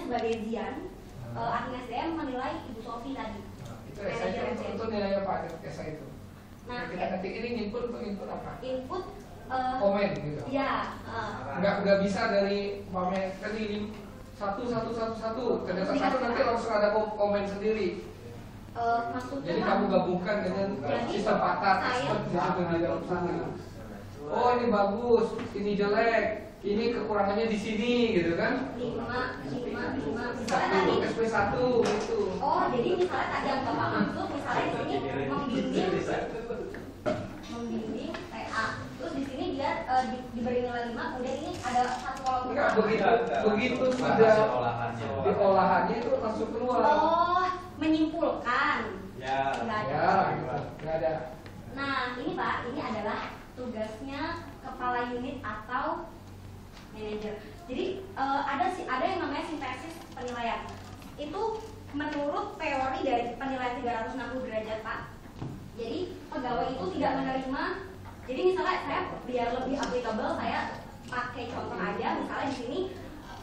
sebagai Zian, admin SDM menilai Ibu Sofi tadi. Itu esai itu nilainya apa esai itu? Nah, kita ketik ini input untuk input apa? Input komen gitu. Ya. Nggak bisa dari komen kan ini satu ternyata satu nanti langsung ada komen sendiri. Maksudnya jadi kamu gabungkan dengan sistem paket oh ini bagus, ini jelek, ini kekurangannya di sini gitu kan? 5 misalnya tadi SP1 gitu. Oh jadi misalnya tadi yang Bapak maksud misalnya di sini membimbing TA, terus di sini dia diberi nilai 5, kemudian ini ada satu kolom. Enggak begitu sudah di olahannya itu langsung keluar. Oh, menyimpulkan. Ya. Nggak ada. Nah ini Pak, ini adalah tugasnya kepala unit atau manajer. Jadi ada yang namanya sintesis penilaian. Itu menurut teori dari penilaian 360 derajat Pak. Jadi pegawai itu tidak menerima. Jadi misalnya saya biar lebih applicable, saya pakai contoh aja. Misalnya di sini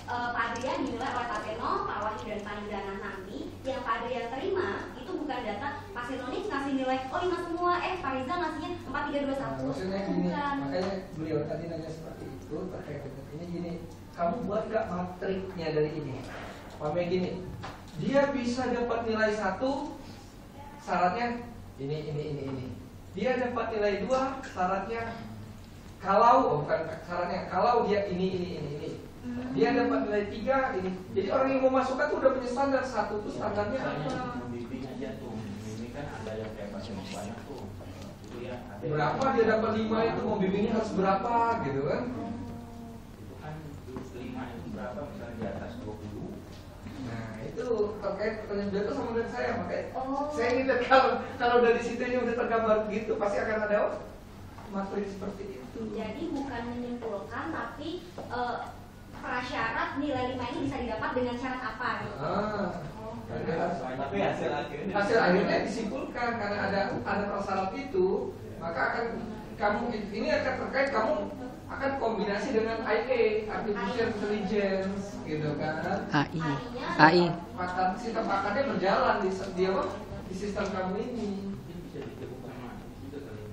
Pak Adrian dinilai oleh Pak Seno, Pak Wahyu dan Pak Nidana nanti. Yang Pak Adrian terima itu bukan data Pak Seno ini ngasih nilai oh 5 semua, Pak Riza ngasihnya 4, 3, 2, 1. Maksudnya gini, makanya beliau tadi nanya seperti itu terkait dengan ini gini. Kamu buat nggak matriknya dari ini? Pamnya gini, dia bisa dapat nilai 1, syaratnya ini. Dia dapat nilai 2, syaratnya kalau kalau dia ini. Dia dapat nilai 3 ini. Jadi orang yang mau masukkan tuh udah punya standar. 1 tuh standarnya apa? Bimbing aja tuh. Ini kan ada yang kayak bahasa banyak tuh. Itu ya. Berapa dia dapat 5 itu mau bimbingnya harus berapa gitu kan? Itu kan 5 itu berapa misalnya di atas 20. Nah itu terkait pertanyaan beliau sama dengan saya, makanya saya ingin lihat kalau dari situnya udah tergambar gitu pasti akan ada materi seperti itu. Jadi bukan menyimpulkan tapi prasyarat nilai 5 ini bisa didapat dengan syarat apa gitu. Tapi hasil akhirnya disimpulkan karena ada prasyarat itu, maka akan kamu ini akan terkait kamu akan kombinasi dengan IA, artificial intelligence gitu kan. AI. Sistem pakatnya berjalan di sistem kamu ini.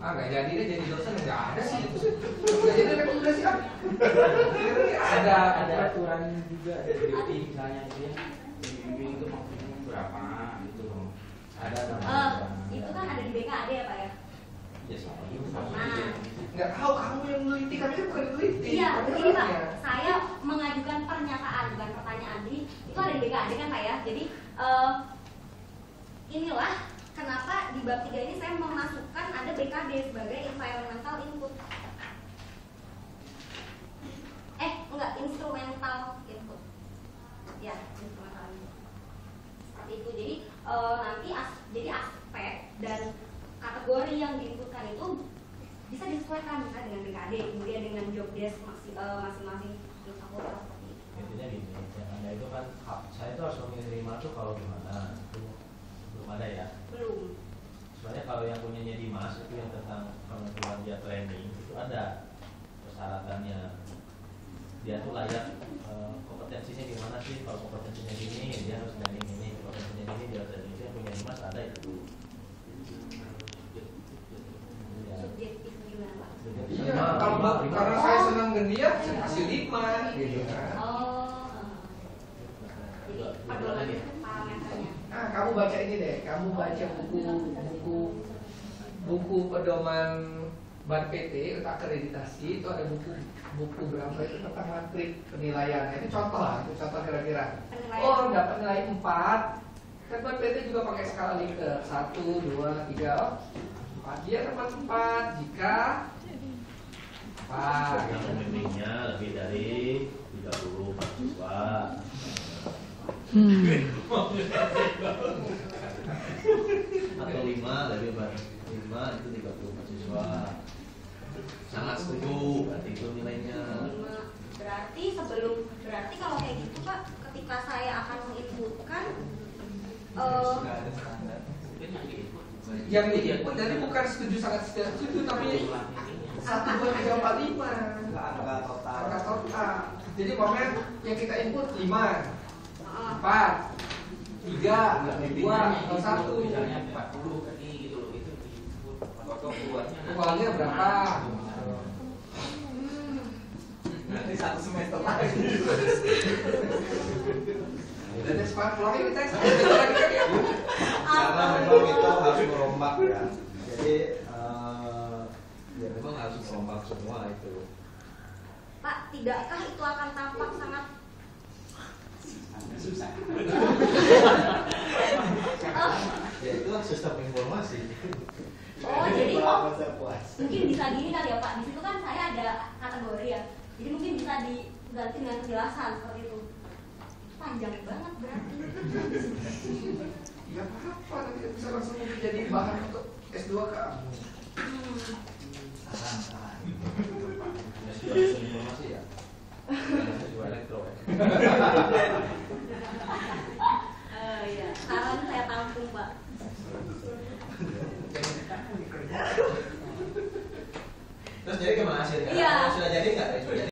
Nggak jadi deh jadi dosen, nggak ada sih. Nggak jadi rekomendasi apa? Ada aturan juga dari DP misalnya itu ya. Bimbing itu maksudnya berapa gitu loh. Ada itu kan ada di BKD ya Pak ya? Ya sama itu. Nggak tahu kamu yang meneliti, kami itu bukan meneliti. Iya, begini Pak. Saya mengajukan pernyataan bukan pertanyaan. Jadi itu ada di BKD kan Pak ya. Jadi inilah kenapa di bab 3 ini saya memasukkan ada BKD sebagai environmental input. Enggak, instrumental input. Ya, instrumental input. Seperti itu. Jadi nanti aspek dan kategori yang diinputkan itu bisa disesuaikan misalnya dengan BKD, kemudian dengan job desk masing-masing fakultas seperti itu. Intinya gini, yang ada itu kan saya itu harus memilih 5 tuh kalau gimana? Belum ada ya? Belum. Sebenarnya kalau yang punyanya Dimas itu yang tentang penentuan dia training itu ada persyaratannya. Dia tuh layak kompetensinya gimana sih? Kalau kompetensinya gini dia harus training ini, kompetensinya gini dia harus training ini. Yang punya Dimas ada itu. Subjektif gimana Pak? Iya, kalau karena saya senang dengan dia, saya kasih 5 gitu kan. Jadi pedoman parameternya. Nah, kamu baca ini deh, kamu baca buku pedoman BAN PT untuk akreditasi itu ada buku berapa itu tentang matrik penilaian. Itu contoh lah, itu contoh kira-kira. Oh, dapat nilai 4. Kan BAN PT juga pakai skala Likert 1, 2, 3, 4. Dia dapat 4 jika yang pembimbingnya lebih dari 30 mahasiswa. Atau 5 lebih dari 5 itu 30 mahasiswa. Sangat setuju, berarti itu nilainya. Berarti kalau kayak gitu Pak, ketika saya akan menginputkan yang diinput jadi bukan setuju sangat setuju tapi 1, 2, 3, 4, 5 angka total. Jadi momennya yang kita input 5 4, 3, 2, 1. Misalnya 40 tadi gitu loh, itu disebut potong buatnya. Kepalanya berapa? Nanti 1 semester lagi. Jadi sekarang keluar kita Karena memang itu harus merombak ya. Jadi ya memang harus merombak semua itu. Pak, tidakkah itu akan tampak sangat Susah. Ya itu kan sistem informasi. oh jadi mungkin bisa gini kali ya Pak, di situ kan saya ada kategori ya, jadi mungkin bisa diganti dengan penjelasan seperti itu. Panjang banget berarti. Ya apa-apa, nanti bisa langsung jadi bahan untuk S2 kamu. Saran. Ya sudah sistem informasi ya. Saya juga elektro ya. Iya, saran saya tampung Pak. Terus jadi gimana hasilnya? Iya. Sudah jadi nggak?